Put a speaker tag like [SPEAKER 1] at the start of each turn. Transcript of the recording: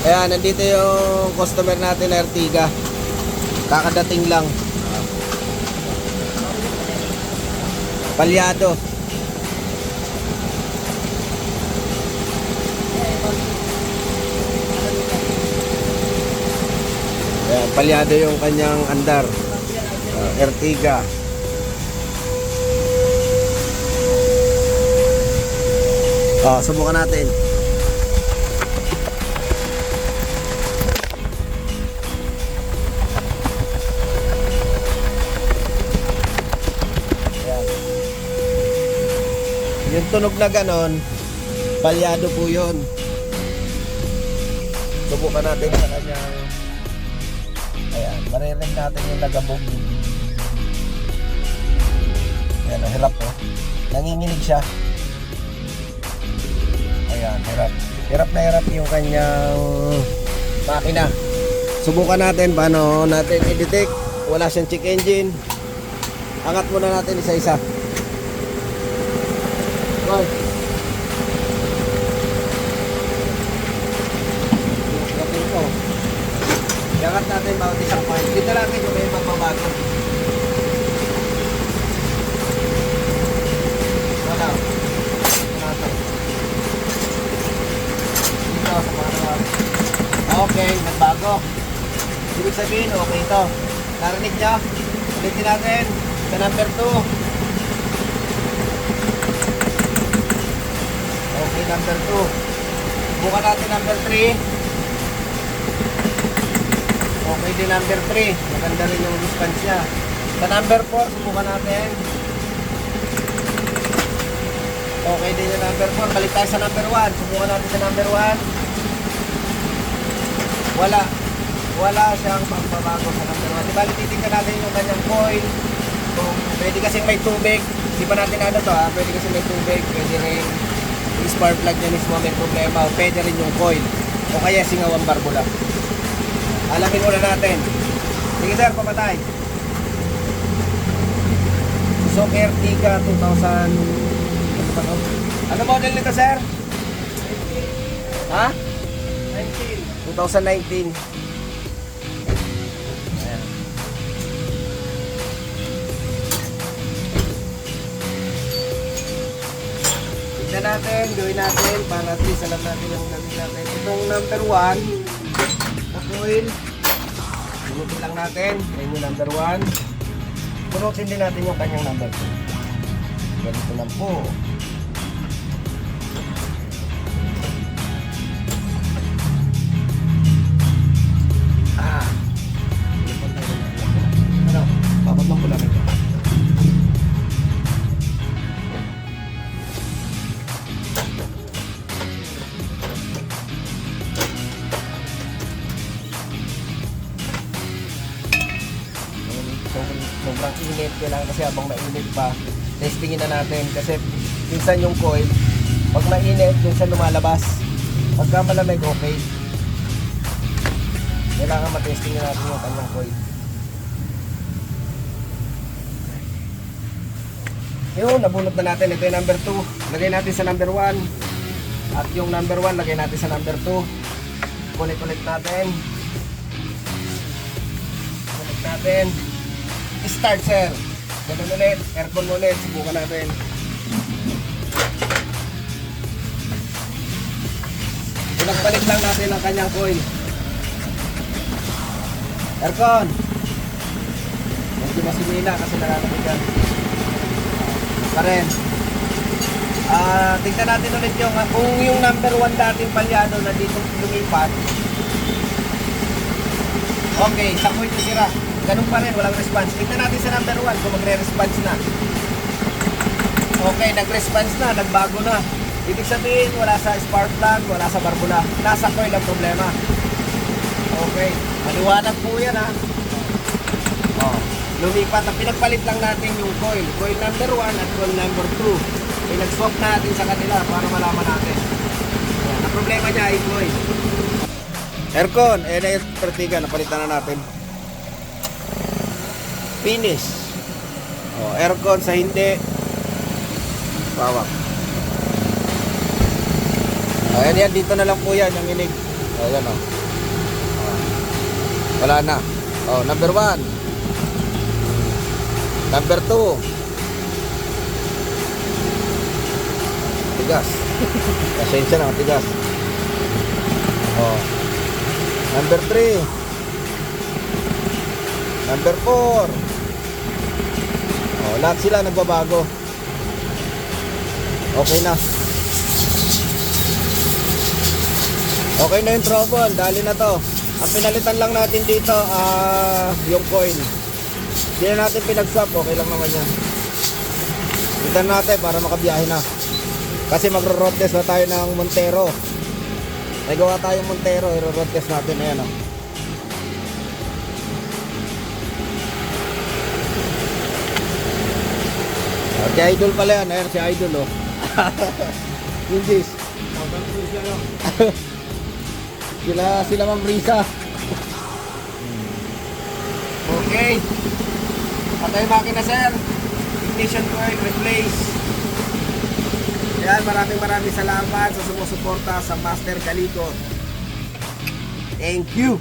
[SPEAKER 1] Ayan, nandito yung customer natin na Ertiga. Kakadating lang. Palyado. Ayan, palyado yung kanyang andar. Ertiga. Subukan natin. Yung tunog na ganon, palyado po yun. Subukan natin sa kanyang, ayan, maririnig natin yung nagabog. Ayan, hirap po. Nanginginig siya. Ayan, hirap. Hirap na hirap yung kanyang makina. Subukan natin paano natin i-detect. Wala siyang check engine. Angat muna natin isa-isa. Hoy. Angat natin bawat isang point. Dito natin kung may magbabago. Wala. Dito sa mga. Okay, nagbago. Ibig sabihin, okay ito. Narinig niya. Ulitin natin sa number 2. Okay, number 2. Bukan natin number 3. Okay din number 3. Maganda rin yung response niya. Sa number 4, subukan natin. Okay din yung number 4. Balik tayo sa number 1. Subukan natin sa number 1. Wala siyang pagbabago sa number 1. Diba, titignan natin yung kanyang coil. Kung pwede kasi may tubig. Di ba natin ano to ha? Pwede kasi may tubig. Pwede rin yung spark plug niya mismo may problema. O pwede rin yung coil. O kaya singaw ang barbula. Alamin muna natin. Sige sir, pamatay. So Ertiga 2000. Ano ba to? Ano model nito sir? Ha? 2019. Tignan natin, gawin natin para at least alam natin yung gawin natin. Itong number 1 na coil, punutin lang natin. Ayan yung number 1. Punutin din natin yung kanyang number 2. Ganito lang po. Ano? Bakit lang po namin ito? Sobrang init, kailangan kasi habang mainit pa testingin na natin kasi minsan yung coil pag mainit minsan lumalabas, pagka malamig okay, kailangan matesting na natin yung kanyang coil. Yun, nabunot na natin. Ito yung number 2, lagay natin sa number 1 at yung number 1 lagay natin sa number 2. Connect natin, start sir. Ganun ulit, aircon ulit, subukan natin. Pinagpalit lang natin ang kanyang coil. Aircon. Medyo masimila kasi nakakabigan. Pa rin. Tignan natin ulit yung kung yung number 1 dating palyado na dito lumipat. Okay, sa coil na sira. Ganun pa rin, walang response. Tignan natin sa number 1 kung magre-response na. Okay, nag-response na, nagbago na. Ibig sabihin, wala sa spark plug, wala sa barbula. Nasa coil ang problema. Okay, maliwanag po yan ha. Lumipat. Pinagpalit lang natin yung coil. Coil number 1 at coil number 2. Pinag-swap natin sa kanila para malaman natin. Ang problema niya ay coil. Aircon, na yung Ertiga, napalitan na natin. Finish. Aircon sa hindi. Bawak. Ayan yan, dito na lang po yan, yung inig. Ayan o. Wala na. Number 1. Number 2. Tigas. Pasensya na, tigas. Number 3. Number 4. Lahat sila nagbabago. Okay na. Okay na yung trouble. Dali na to. Ang pinalitan lang natin dito, yung coil. Hindi na natin pinag-swap. Okay lang naman yan. Itan natin para makabiyahe na. Kasi magro-road test na tayo ng Montero. May gawa tayong Montero. I-road test natin. Ayan o. Si Idol pala yan. Ayan si Idol o. Yung this. Sila Ma'am Risa. Okay. Patay makina sir. Ignition coil replace. Ayan, maraming salamat sa sumusuporta sa Master Kalikot. Thank you.